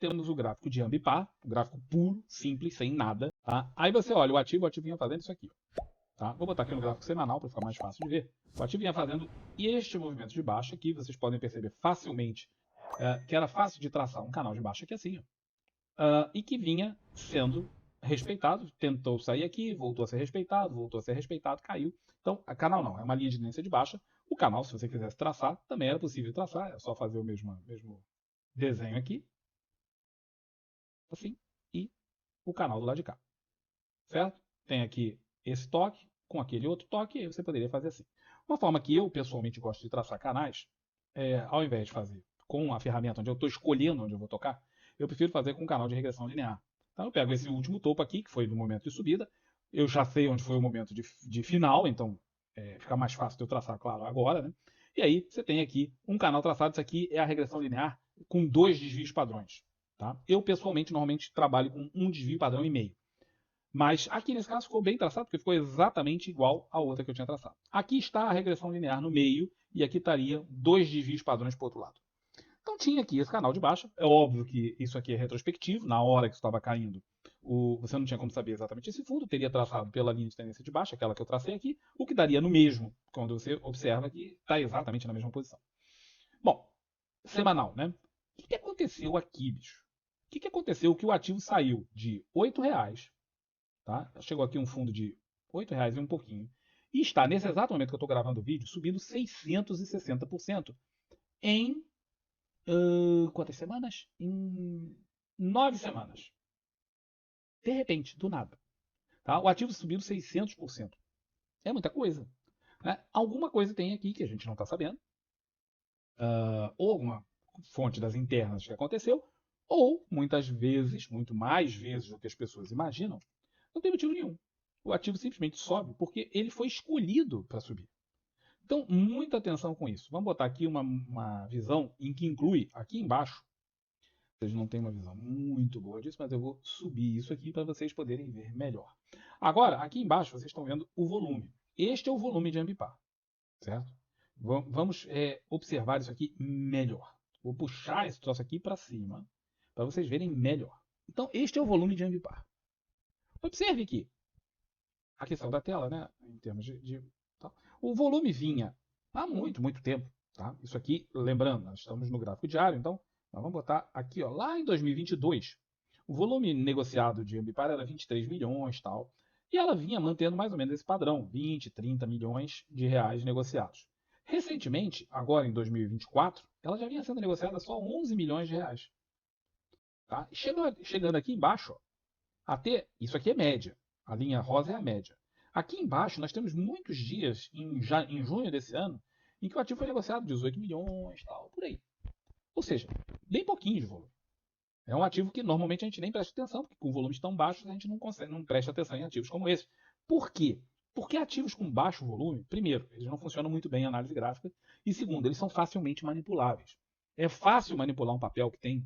temos o gráfico de Ambipar, um gráfico puro, simples, sem nada. Tá? Aí você olha o ativo vinha fazendo isso aqui. Tá? Vou botar aqui no gráfico semanal para ficar mais fácil de ver. O ativo vinha fazendo este movimento de baixa aqui, vocês podem perceber facilmente que era fácil de traçar um canal de baixa aqui assim, ó. E que vinha sendo respeitado, tentou sair aqui, voltou a ser respeitado, caiu. Então, a canal não, é uma linha de tendência de baixa. O canal, se você quisesse traçar, também era possível traçar, é só fazer o mesmo desenho aqui, assim, e o canal do lado de cá, certo? Tem aqui esse toque com aquele outro toque, e aí você poderia fazer assim. Uma forma que eu pessoalmente gosto de traçar canais, ao invés de fazer com a ferramenta onde eu estou escolhendo onde eu vou tocar, eu prefiro fazer com um canal de regressão linear. Então eu pego esse último topo aqui, que foi no momento de subida, eu já sei onde foi o momento de final, então fica mais fácil de eu traçar, claro, agora, né? E aí você tem aqui um canal traçado, isso aqui é a regressão linear com 2 desvios padrões. Tá? Eu, pessoalmente, normalmente trabalho com um desvio padrão e meio. Mas aqui nesse caso ficou bem traçado, porque ficou exatamente igual à outra que eu tinha traçado. Aqui está a regressão linear no meio, e aqui estaria 2 desvios padrões para o outro lado. Então tinha aqui esse canal de baixa. É óbvio que isso aqui é retrospectivo, na hora que estava caindo, você não tinha como saber exatamente esse fundo, teria traçado pela linha de tendência de baixa, aquela que eu tracei aqui, o que daria no mesmo, quando você observa que está exatamente na mesma posição. Bom, semanal, né? O que aconteceu aqui, bicho? O que aconteceu que o ativo saiu de R$ 8, tá? Chegou aqui um fundo de R$ 8 e um pouquinho, e está, nesse exato momento que eu estou gravando o vídeo, subindo 660% em quantas semanas? Em 9 semanas. De repente, do nada. Tá? O ativo subiu 600%. É muita coisa. Né? Alguma coisa tem aqui que a gente não está sabendo. Ou alguma fonte das internas que aconteceu. Ou, muitas vezes, muito mais vezes do que as pessoas imaginam, não tem motivo nenhum. O ativo simplesmente sobe porque ele foi escolhido para subir. Então, muita atenção com isso. Vamos botar aqui uma visão em que inclui aqui embaixo. Vocês não têm uma visão muito boa disso, mas eu vou subir isso aqui para vocês poderem ver melhor. Agora, aqui embaixo, vocês estão vendo o volume. Este é o volume de Ambipar, certo? Vamos observar isso aqui melhor. Vou puxar esse troço aqui para cima, para vocês verem melhor. Então, este é o volume de Ambipar. Observe aqui. A questão da tela, né? Em termos tá? O volume vinha há muito, muito tempo. Tá? Isso aqui, lembrando, nós estamos no gráfico diário, então nós vamos botar aqui, ó, lá em 2022, o volume negociado de Ambipar era 23 milhões tal, e ela vinha mantendo mais ou menos esse padrão, 20, 30 milhões de reais negociados. Recentemente, agora em 2024, ela já vinha sendo negociada só 11 milhões de reais. Tá? Chegando aqui embaixo, ó, até isso aqui é média, a linha rosa é a média. Aqui embaixo nós temos muitos dias, em junho desse ano, em que o ativo foi negociado 18 milhões, tal, por aí. Ou seja, bem pouquinho de volume. É um ativo que normalmente a gente nem presta atenção, porque com volumes tão baixos a gente não presta atenção em ativos como esse. Por quê? Porque ativos com baixo volume, primeiro, eles não funcionam muito bem em análise gráfica, e segundo, eles são facilmente manipuláveis. É fácil manipular um papel que tem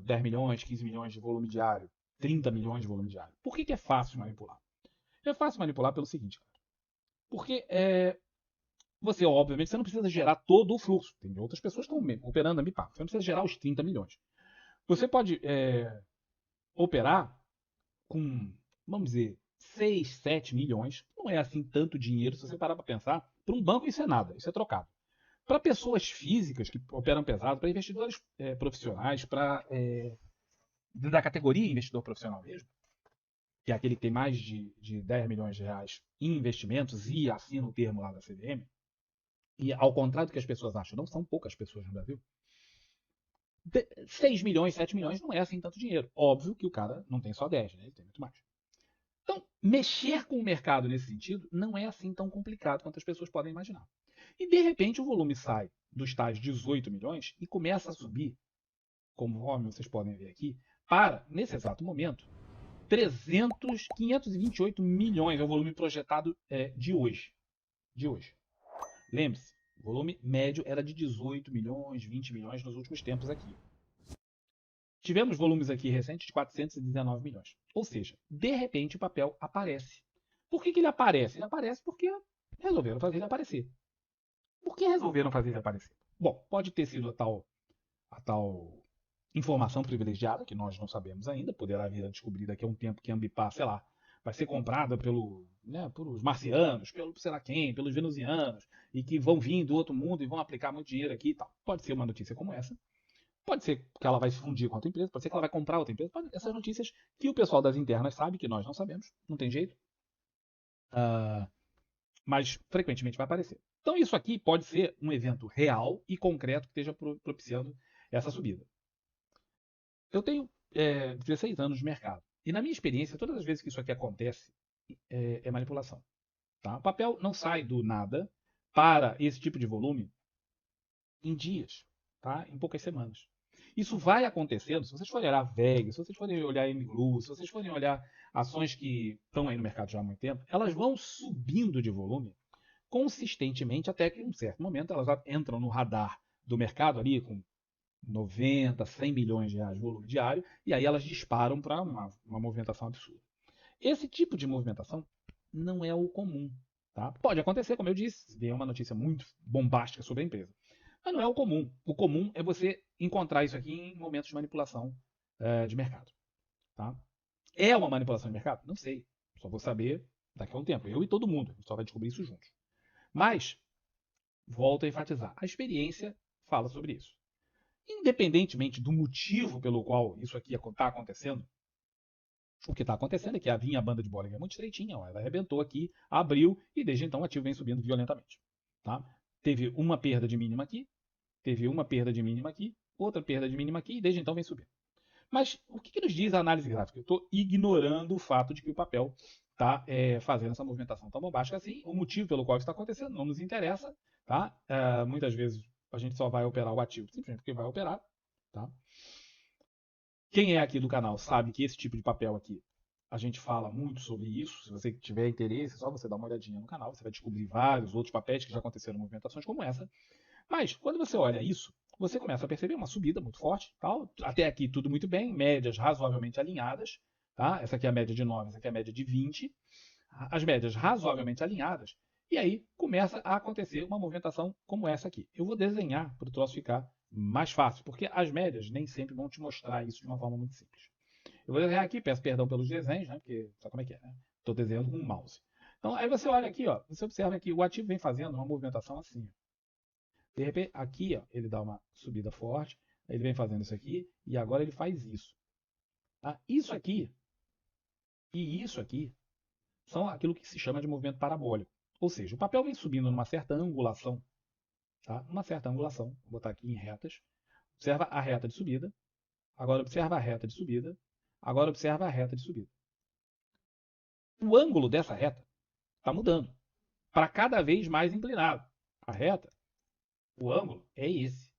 10 milhões, 15 milhões de volume diário, 30 milhões de volume diário. Por que é fácil manipular? É fácil manipular pelo seguinte, cara. Porque você, obviamente, você não precisa gerar todo o fluxo. Tem outras pessoas que estão operando a MIPA. Você não precisa gerar os 30 milhões. Você pode operar com, vamos dizer, 6, 7 milhões. Não é assim tanto dinheiro, se você parar para pensar. Para um banco isso é nada, isso é trocado. Para pessoas físicas que operam pesado, para investidores profissionais, para da categoria investidor profissional mesmo, que é aquele que tem mais de 10 milhões de reais em investimentos e assina o termo lá da CVM, e ao contrário do que as pessoas acham, não são poucas pessoas no Brasil, 6 milhões, 7 milhões não é assim tanto dinheiro. Óbvio que o cara não tem só 10, né? Ele tem muito mais. Então, mexer com o mercado nesse sentido não é assim tão complicado quanto as pessoas podem imaginar. E de repente o volume sai dos tais 18 milhões e começa a subir, conforme vocês podem ver aqui, para, nesse exato momento, 528 milhões é o volume projetado de hoje. Lembre-se, o volume médio era de 18 milhões, 20 milhões nos últimos tempos aqui. Tivemos volumes aqui recentes de 419 milhões. Ou seja, de repente o papel aparece. Por que ele aparece? Ele aparece porque resolveram fazer ele aparecer. Por que resolveram fazer ele aparecer? Bom, pode ter sido a tal informação privilegiada, que nós não sabemos ainda, poderá vir a descobrir daqui a um tempo que a Ambipar, sei lá, vai ser comprada pelos marcianos, pelo sei lá quem, pelos venusianos, e que vão vir do outro mundo e vão aplicar muito dinheiro aqui e tal. Pode ser uma notícia como essa. Pode ser que ela vai se fundir com outra empresa, pode ser que ela vai comprar outra empresa. Essas notícias que o pessoal das internas sabe, que nós não sabemos, não tem jeito. Mas frequentemente vai aparecer. Então isso aqui pode ser um evento real e concreto que esteja propiciando essa subida. Eu tenho 16 anos de mercado. E na minha experiência, todas as vezes que isso aqui acontece, é manipulação. Tá? O papel não sai do nada para esse tipo de volume em dias, tá? Em poucas semanas. Isso vai acontecendo, se vocês forem olhar VEG, se vocês forem olhar MGLU, se vocês forem olhar ações que estão aí no mercado já há muito tempo, elas vão subindo de volume consistentemente até que em um certo momento elas já entram no radar do mercado ali com 90, 100 milhões de reais de volume diário, e aí elas disparam para uma movimentação absurda. Esse tipo de movimentação não é o comum. Tá? Pode acontecer, como eu disse, ver uma notícia muito bombástica sobre a empresa. Mas não é o comum. O comum é você encontrar isso aqui em momentos de manipulação de mercado. Tá? É uma manipulação de mercado? Não sei. Só vou saber daqui a um tempo. Eu e todo mundo. A gente só vai descobrir isso juntos. Mas, volto a enfatizar, a experiência fala sobre isso. Independentemente do motivo pelo qual isso aqui está acontecendo, o que está acontecendo é que a banda de Bollinger é muito estreitinha, ó, ela arrebentou aqui, abriu e desde então o ativo vem subindo violentamente. Tá? Teve uma perda de mínima aqui, teve uma perda de mínima aqui, outra perda de mínima aqui e desde então vem subindo. Mas o que nos diz a análise gráfica? Eu estou ignorando o fato de que o papel está fazendo essa movimentação tão bombástica assim. O motivo pelo qual isso está acontecendo não nos interessa. Tá? Muitas vezes a gente só vai operar o ativo simplesmente porque vai operar. Tá? Quem é aqui do canal sabe que esse tipo de papel aqui, a gente fala muito sobre isso. Se você tiver interesse, é só você dar uma olhadinha no canal. Você vai descobrir vários outros papéis que já aconteceram em movimentações como essa. Mas, quando você olha isso, você começa a perceber uma subida muito forte. Tal. Até aqui tudo muito bem, médias razoavelmente alinhadas. Tá? Essa aqui é a média de 9, essa aqui é a média de 20. As médias razoavelmente alinhadas. E aí começa a acontecer uma movimentação como essa aqui. Eu vou desenhar para o troço ficar mais fácil, porque as médias nem sempre vão te mostrar isso de uma forma muito simples. Eu vou desenhar aqui, peço perdão pelos desenhos, né? Porque sabe como é que é, né? Estou desenhando com o mouse. Então, aí você olha aqui, ó, você observa que o ativo vem fazendo uma movimentação assim. De repente, aqui, ó, ele dá uma subida forte, ele vem fazendo isso aqui, e agora ele faz isso. Tá? Isso aqui e isso aqui são aquilo que se chama de movimento parabólico. Ou seja, o papel vem subindo numa certa angulação, tá? Uma certa angulação, vou botar aqui em retas. Observa a reta de subida, agora observa a reta de subida, agora observa a reta de subida. O ângulo dessa reta está mudando para cada vez mais inclinado. A reta, o ângulo é esse.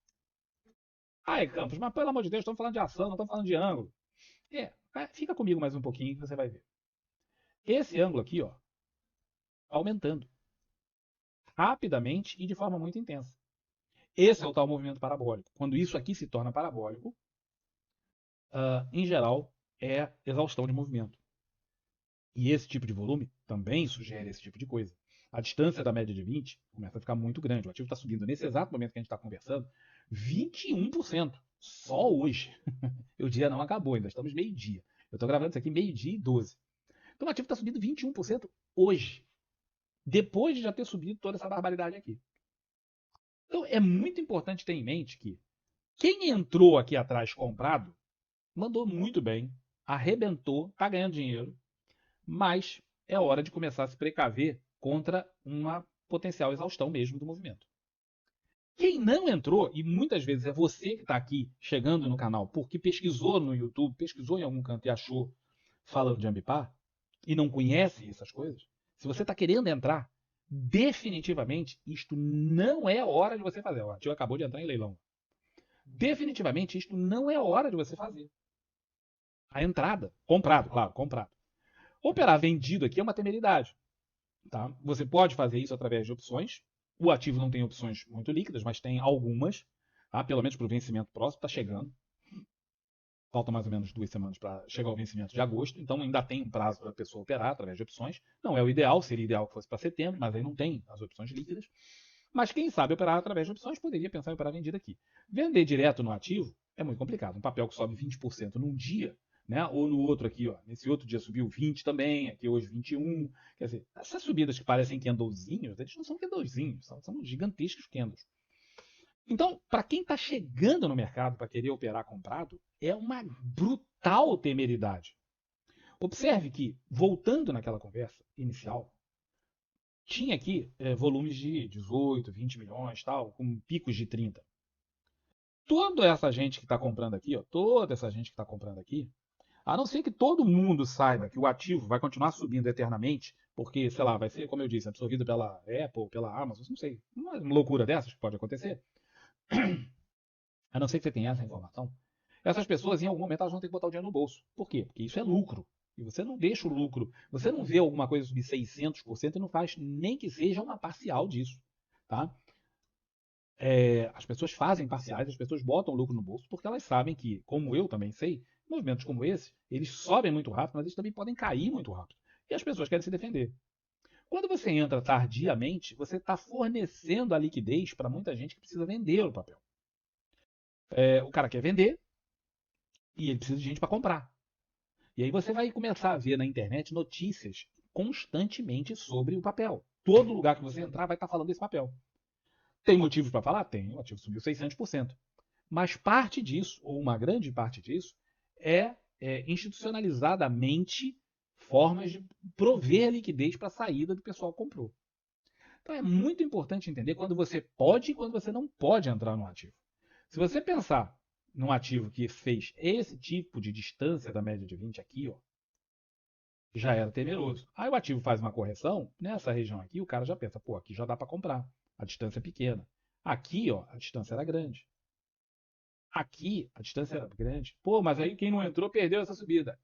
Ai, Campos, mas pelo amor de Deus, estamos falando de ação, não estamos falando de ângulo. Fica comigo mais um pouquinho que você vai ver. Esse ângulo aqui, ó, aumentando rapidamente e de forma muito intensa. Esse é o tal movimento parabólico. Quando isso aqui se torna parabólico, em geral, é exaustão de movimento. E esse tipo de volume também sugere esse tipo de coisa. A distância da média de 20 começa a ficar muito grande. O ativo está subindo nesse exato momento que a gente está conversando, 21%. Só hoje. O dia não acabou, ainda estamos meio-dia. Eu estou gravando isso aqui meio-dia e 12. Então o ativo está subindo 21% hoje. Depois de já ter subido toda essa barbaridade aqui. Então é muito importante ter em mente que quem entrou aqui atrás comprado mandou muito bem, arrebentou, está ganhando dinheiro, mas é hora de começar a se precaver contra uma potencial exaustão mesmo do movimento. Quem não entrou, e muitas vezes é você que está aqui chegando no canal porque pesquisou no YouTube, pesquisou em algum canto e achou falando de Ambipar, e não conhece essas coisas, se você está querendo entrar, definitivamente isto não é hora de você fazer. O ativo acabou de entrar em leilão. Definitivamente isto não é hora de você fazer. A entrada, comprado, claro, comprado. Operar vendido aqui é uma temeridade. Tá? Você pode fazer isso através de opções. O ativo não tem opções muito líquidas, mas tem algumas. Tá? Pelo menos para o vencimento próximo, está chegando. Faltam mais ou menos 2 semanas para chegar ao vencimento de agosto, então ainda tem um prazo para a pessoa operar através de opções. Não é o ideal, seria ideal que fosse para setembro, mas aí não tem as opções líquidas. Mas quem sabe operar através de opções poderia pensar em operar vendida aqui. Vender direto no ativo é muito complicado. Um papel que sobe 20% num dia, né? Ou no outro aqui, ó, nesse outro dia subiu 20 também, aqui hoje 21. Quer dizer, essas subidas que parecem candlezinhos, eles não são candlezinhos, são gigantescos candles. Então, para quem está chegando no mercado para querer operar comprado, é uma brutal temeridade. Observe que, voltando naquela conversa inicial, tinha aqui volumes de 18, 20 milhões, tal, com picos de 30. Toda essa gente que está comprando aqui, ó, toda essa gente que está comprando aqui, a não ser que todo mundo saiba que o ativo vai continuar subindo eternamente, porque, sei lá, vai ser, como eu disse, absorvido pela Apple, pela Amazon, não sei, uma loucura dessas que pode acontecer, a não ser que você tenha essa informação, essas pessoas, em algum momento, elas vão ter que botar o dinheiro no bolso. Por quê? Porque isso é lucro. E você não deixa o lucro, você não vê alguma coisa subir 600% e não faz nem que seja uma parcial disso. Tá? As pessoas fazem parciais, as pessoas botam o lucro no bolso, porque elas sabem que, como eu também sei, movimentos como esse, eles sobem muito rápido, mas eles também podem cair muito rápido. E as pessoas querem se defender. Quando você entra tardiamente, você está fornecendo a liquidez para muita gente que precisa vender o papel. O cara quer vender e ele precisa de gente para comprar. E aí você vai começar a ver na internet notícias constantemente sobre o papel. Todo lugar que você entrar vai estar falando desse papel. Tem motivos para falar? Tem. O ativo subiu 600%. Mas parte disso, ou uma grande parte disso, é institucionalizadamente formas de prover liquidez para a saída do pessoal que comprou. Então é muito importante entender quando você pode e quando você não pode entrar no ativo. Se você pensar num ativo que fez esse tipo de distância da média de 20 aqui, ó, já era temeroso. Aí o ativo faz uma correção, nessa região aqui, o cara já pensa, pô, aqui já dá para comprar, a distância é pequena. Aqui, ó, a distância era grande. Aqui, a distância era grande. Pô, mas aí quem não entrou perdeu essa subida.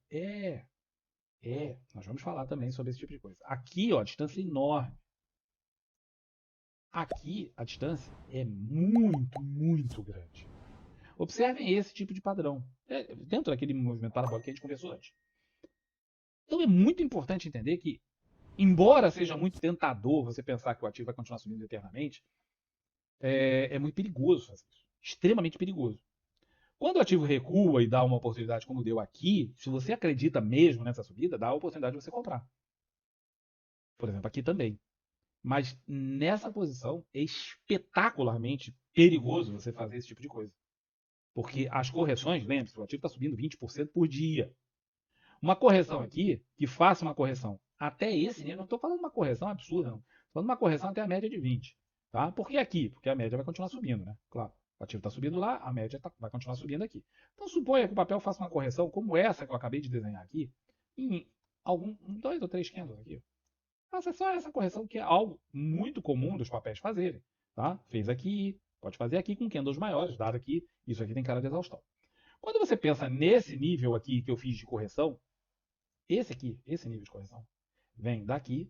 Nós vamos falar também sobre esse tipo de coisa. Aqui, ó, a distância é enorme. Aqui, a distância é muito, muito grande. Observem esse tipo de padrão. Dentro daquele movimento parabólico que a gente conversou antes. Então é muito importante entender que, embora seja muito tentador você pensar que o ativo vai continuar subindo eternamente, é muito perigoso fazer isso. Extremamente perigoso. Quando o ativo recua e dá uma oportunidade como deu aqui, se você acredita mesmo nessa subida, dá a oportunidade de você comprar. Por exemplo, aqui também. Mas nessa posição é espetacularmente perigoso você fazer esse tipo de coisa. Porque as correções, lembre-se, o ativo está subindo 20% por dia. Uma correção aqui, que faça uma correção até esse nível, não estou falando uma correção absurda, não. Estou falando uma correção até a média de 20. Tá? Por que aqui? Porque a média vai continuar subindo, né? Claro, o ativo está subindo lá, a média vai continuar subindo aqui. Então suponha que o papel faça uma correção como essa que eu acabei de desenhar aqui, em dois ou três candles aqui. Faça só essa correção, que é algo muito comum dos papéis fazerem. Tá? Fez aqui, pode fazer aqui com candles maiores, dado que isso aqui tem cara de exaustão. Quando você pensa nesse nível aqui que eu fiz de correção, esse aqui, esse nível de correção, vem daqui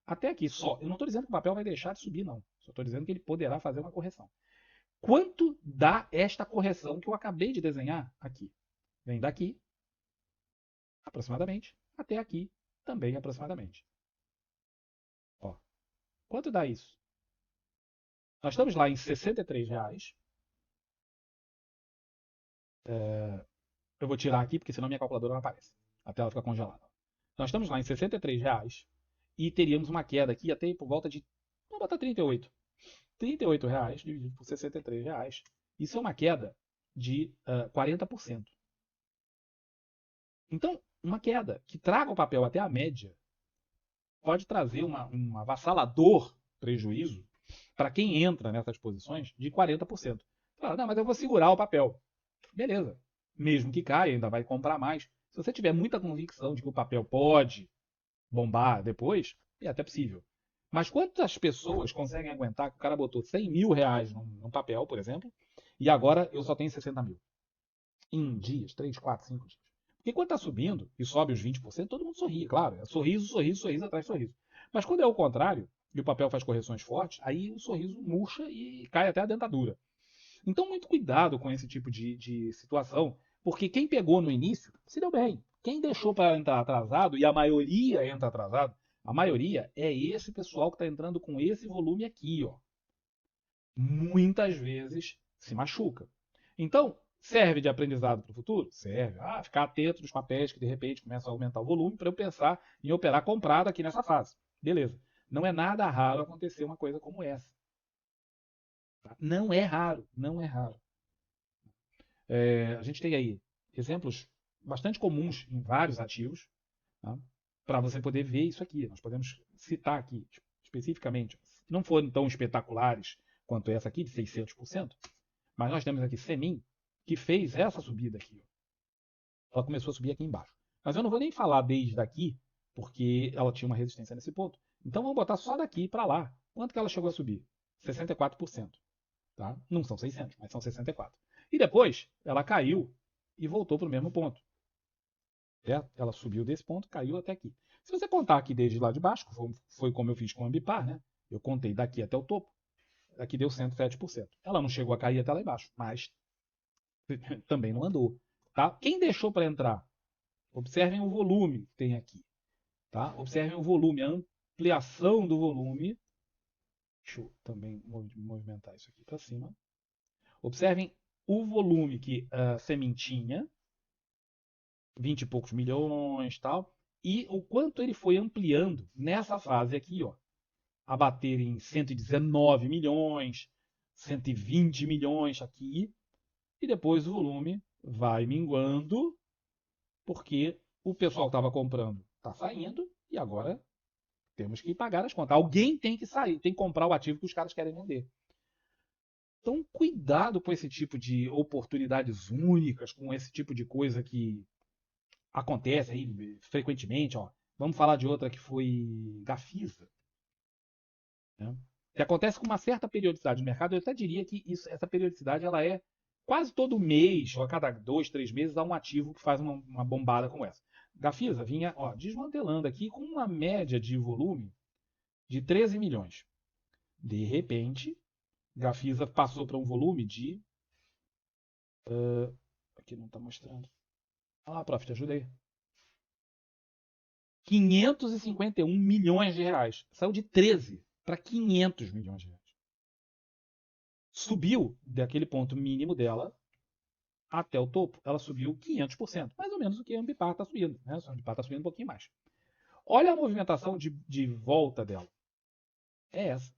até aqui só. Eu não estou dizendo que o papel vai deixar de subir, não. Só estou dizendo que ele poderá fazer uma correção. Quanto dá esta correção que eu acabei de desenhar aqui? Vem daqui, aproximadamente, até aqui, também aproximadamente. Ó, quanto dá isso? Nós estamos lá em R$ 63. Eu vou tirar aqui, porque senão minha calculadora não aparece. A tela fica congelada. Nós estamos lá em R$ 63 e teríamos uma queda aqui até por volta de, vamos botar 38. R$ 38 dividido por R$ 63. Isso é uma queda de 40%. Então, uma queda que traga o papel até a média pode trazer um avassalador prejuízo para quem entra nessas posições de 40%. Claro, não, mas eu vou segurar o papel. Beleza. Mesmo que caia, ainda vai comprar mais. Se você tiver muita convicção de que o papel pode bombar depois, é até possível. Mas quantas pessoas conseguem aguentar que o cara botou R$ 100.000 num papel, por exemplo, e agora eu só tenho 60 mil? Em dias, 3, 4, 5 dias. Porque quando está subindo e sobe os 20%, todo mundo sorri, claro. É sorriso, sorriso, sorriso atrás de sorriso. Mas quando é o contrário, e o papel faz correções fortes, aí o sorriso murcha e cai até a dentadura. Então, muito cuidado com esse tipo de situação, porque quem pegou no início se deu bem. Quem deixou para entrar atrasado, e a maioria entra atrasado, a maioria é esse pessoal que está entrando com esse volume aqui, ó. muitas vezes se machuca. Então, serve de aprendizado para o futuro? Serve. Ficar atento nos papéis que de repente começam a aumentar o volume para eu pensar em operar comprado aqui nessa fase. Beleza. Não é nada raro acontecer uma coisa como essa. Tá? Não é raro, não é raro. A gente tem aí exemplos bastante comuns em vários ativos, tá? Para você poder ver isso aqui. Nós podemos citar aqui especificamente. Não foram tão espetaculares quanto essa aqui, de 600%, mas nós temos aqui Semin, que fez essa subida aqui. Ela começou a subir aqui embaixo. Mas eu não vou nem falar desde daqui, porque ela tinha uma resistência nesse ponto. Então vamos botar só daqui para lá. Quanto que ela chegou a subir? 64%. Tá? Não são 600, mas são 64. E depois ela caiu e voltou para o mesmo ponto. Certo? Ela subiu desse ponto, caiu até aqui. Se você contar aqui desde lá de baixo, foi como eu fiz com o Ambipar, né? Eu contei daqui até o topo. Aqui deu 107%. Ela não chegou a cair até lá embaixo, mas também não andou. Tá? Quem deixou para entrar? Observem o volume que tem aqui. Tá? Observem o volume, a ampliação do volume. Deixa eu também movimentar isso aqui para cima. Observem o volume que a sementinha, 20 e poucos milhões, tal, e o quanto ele foi ampliando nessa fase aqui, ó, a bater em 119 milhões, 120 milhões aqui, e depois o volume vai minguando, porque o pessoal que estava comprando está saindo e agora temos que pagar as contas. Alguém tem que sair, tem que comprar o ativo que os caras querem vender. Então, cuidado com esse tipo de oportunidades únicas, com esse tipo de coisa que acontece aí frequentemente. Ó. Vamos falar de outra que foi Gafisa, né? Que acontece com uma certa periodicidade no mercado. Eu até diria que essa periodicidade ela é quase todo mês, ou a cada 2, 3 meses, há um ativo que faz uma bombada como essa. Gafisa vinha desmantelando aqui com uma média de volume de 13 milhões. De repente, Gafisa passou para um volume de. Aqui não está mostrando. Prof, te ajudei. 551 milhões de reais. Saiu de 13 para 500 milhões de reais. Subiu daquele ponto mínimo dela até o topo. Ela subiu 500%. Mais ou menos o que a Ambipar está subindo. Né? A Ambipar está subindo um pouquinho mais. Olha a movimentação de volta dela. É essa.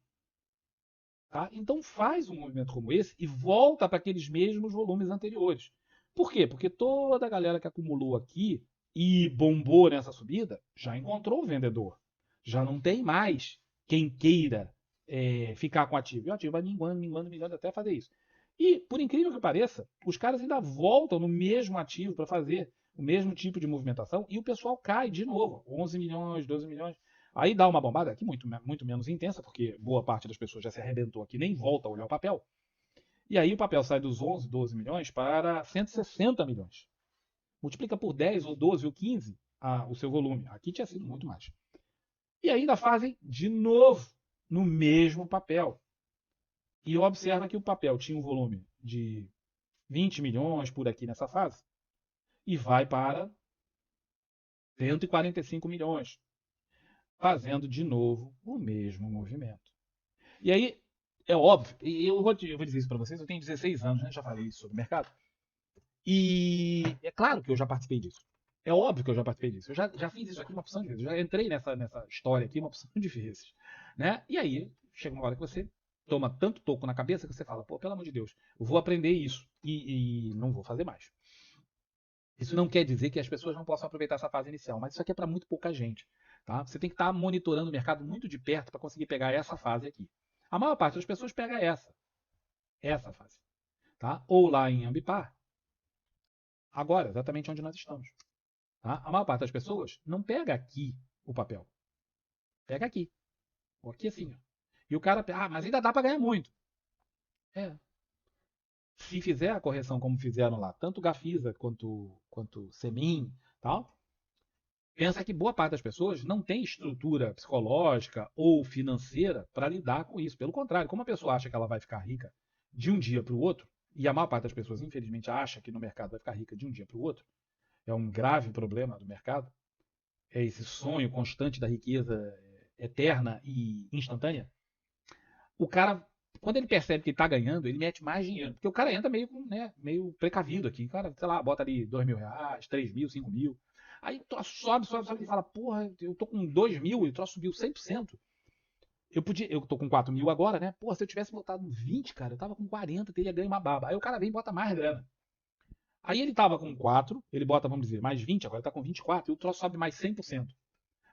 Tá? Então faz um movimento como esse e volta para aqueles mesmos volumes anteriores. Por quê? Porque toda a galera que acumulou aqui e bombou nessa subida já encontrou o vendedor. Já não tem mais quem queira ficar com o ativo. E o ativo vai minguando, minguando, minguando até fazer isso. E, por incrível que pareça, os caras ainda voltam no mesmo ativo para fazer o mesmo tipo de movimentação e o pessoal cai de novo. 11 milhões, 12 milhões. Aí dá uma bombada aqui muito menos intensa, porque boa parte das pessoas já se arrebentou aqui, nem volta a olhar o papel. E aí o papel sai dos 11, 12 milhões para 160 milhões. Multiplica por 10 ou 12 ou 15 o seu volume. Aqui tinha sido muito mais. E ainda fazem de novo no mesmo papel. E observa que o papel tinha um volume de 20 milhões por aqui nessa fase e vai para 145 milhões, fazendo de novo o mesmo movimento. E aí, é óbvio, e eu vou dizer isso para vocês, eu tenho 16 anos, né? Já falei isso sobre o mercado. E é claro que eu já participei disso. É óbvio que eu já participei disso. Eu já fiz isso aqui uma opção de vezes. Eu já entrei nessa história aqui uma opção de vezes. Né? E aí, chega uma hora que você toma tanto toco na cabeça que você fala, pô, pelo amor de Deus, eu vou aprender isso e não vou fazer mais. Isso não quer dizer que as pessoas não possam aproveitar essa fase inicial, mas isso aqui é para muito pouca gente. Tá? Você tem que estar monitorando o mercado muito de perto para conseguir pegar essa fase aqui. A maior parte das pessoas pega essa fase. Tá? Ou lá em Ambipar, agora, exatamente onde nós estamos. Tá? A maior parte das pessoas não pega aqui o papel. Pega aqui. Ou aqui assim. Ó. E o cara, mas ainda dá para ganhar muito. É. Se fizer a correção como fizeram lá, tanto Gafisa quanto Semin, tal, pensa que boa parte das pessoas não tem estrutura psicológica ou financeira para lidar com isso. Pelo contrário, como a pessoa acha que ela vai ficar rica de um dia para o outro, e a maior parte das pessoas, infelizmente, acha que no mercado vai ficar rica de um dia para o outro, é um grave problema do mercado, é esse sonho constante da riqueza eterna e instantânea, o cara quando ele percebe que ele tá ganhando, ele mete mais dinheiro. Porque o cara entra meio, né, meio precavido aqui. O cara, sei lá, bota ali R$ 2.000, 3.000, 5.000. Aí o troço sobe e fala, porra, eu tô com 2.000 e o troço subiu 100%. Eu tô com 4.000 agora, né? Porra, se eu tivesse botado 20, cara, eu tava com 40, teria ganho uma baba. Aí o cara vem e bota mais grana. Aí ele tava com 4, ele bota, vamos dizer, mais 20, agora ele tá com 24, e o troço sobe mais 100%.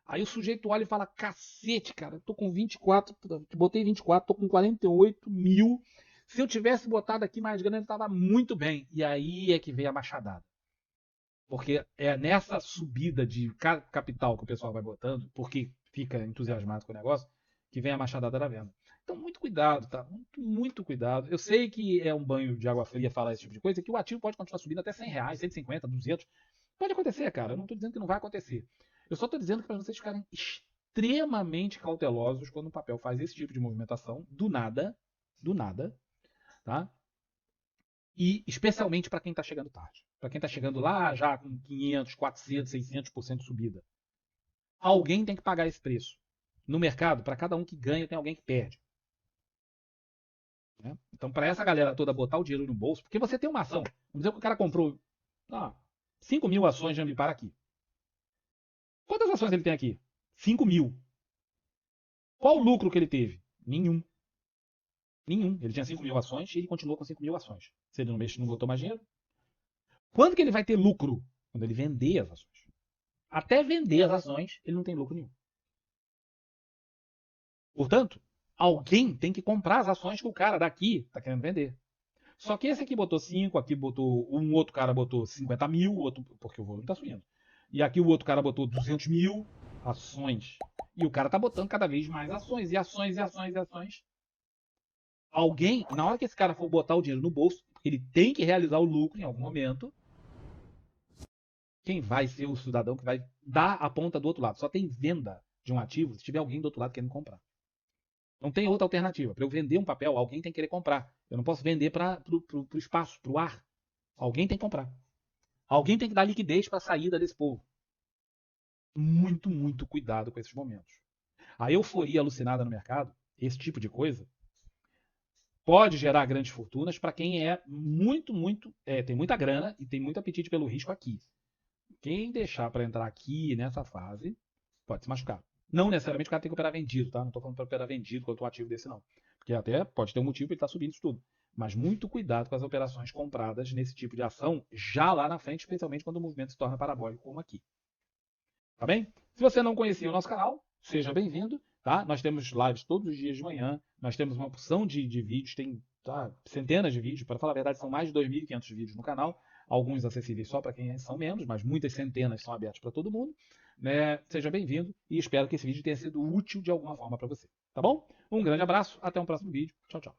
Aí o sujeito olha e fala, cacete, cara, tô com 24, botei 24, tô com 48 mil. Se eu tivesse botado aqui mais grana, ele tava muito bem. E aí é que vem a machadada. Porque é nessa subida de capital que o pessoal vai botando, porque fica entusiasmado com o negócio, que vem a machadada da venda. Então, muito cuidado, tá? Muito cuidado. Eu sei que é um banho de água fria falar esse tipo de coisa, que o ativo pode continuar subindo até R$ 100, 150, 200. Pode acontecer, cara. Eu não estou dizendo que não vai acontecer. Eu só estou dizendo que para vocês ficarem extremamente cautelosos quando o papel faz esse tipo de movimentação, do nada, tá? E especialmente para quem está chegando tarde. Para quem está chegando lá já com 500, 400, 600% de subida. Alguém tem que pagar esse preço. No mercado, para cada um que ganha, tem alguém que perde. Né? Então, para essa galera toda botar o dinheiro no bolso, porque você tem uma ação. Vamos dizer que o cara comprou 5.000 ações de Ambipar aqui. Quantas ações ele tem aqui? 5.000. Qual o lucro que ele teve? Nenhum. Nenhum. Ele tinha 5.000 ações e ele continuou com 5.000 ações. Se ele não botou mais dinheiro. Quando que ele vai ter lucro? Quando ele vender as ações. Até vender as ações, ele não tem lucro nenhum. Portanto, alguém tem que comprar as ações que o cara daqui está querendo vender. Só que esse aqui botou 5, aqui botou. Um outro cara botou 50 mil, outro, porque o volume está subindo. E aqui o outro cara botou 200 mil ações. E o cara está botando cada vez mais ações, e ações, e ações, e ações. Alguém, na hora que esse cara for botar o dinheiro no bolso, ele tem que realizar o lucro em algum momento. Quem vai ser o cidadão que vai dar a ponta do outro lado? Só tem venda de um ativo se tiver alguém do outro lado querendo comprar. Não tem outra alternativa. Para eu vender um papel, alguém tem que querer comprar. Eu não posso vender para o espaço, para o ar. Alguém tem que comprar. Alguém tem que dar liquidez para a saída desse povo. Muito, muito cuidado com esses momentos. A euforia alucinada no mercado, esse tipo de coisa, pode gerar grandes fortunas para quem é tem muita grana e tem muito apetite pelo risco aqui. Quem deixar para entrar aqui nessa fase pode se machucar. Não necessariamente o cara tem que operar vendido, tá? Não estou falando para operar vendido quanto um ativo desse, não. Porque até pode ter um motivo para ele estar subindo isso tudo. Mas muito cuidado com as operações compradas nesse tipo de ação, já lá na frente, especialmente quando o movimento se torna parabólico, como aqui. Tá bem? Se você não conhecia o nosso canal, seja bem-vindo. Tá? Nós temos lives todos os dias de manhã, nós temos uma porção de vídeos, tem centenas de vídeos, para falar a verdade, são mais de 2.500 vídeos no canal, alguns acessíveis só para quem são membros, mas muitas centenas são abertos para todo mundo. Né? Seja bem-vindo e espero que esse vídeo tenha sido útil de alguma forma para você. Tá bom? Um grande abraço, até um próximo vídeo. Tchau, tchau.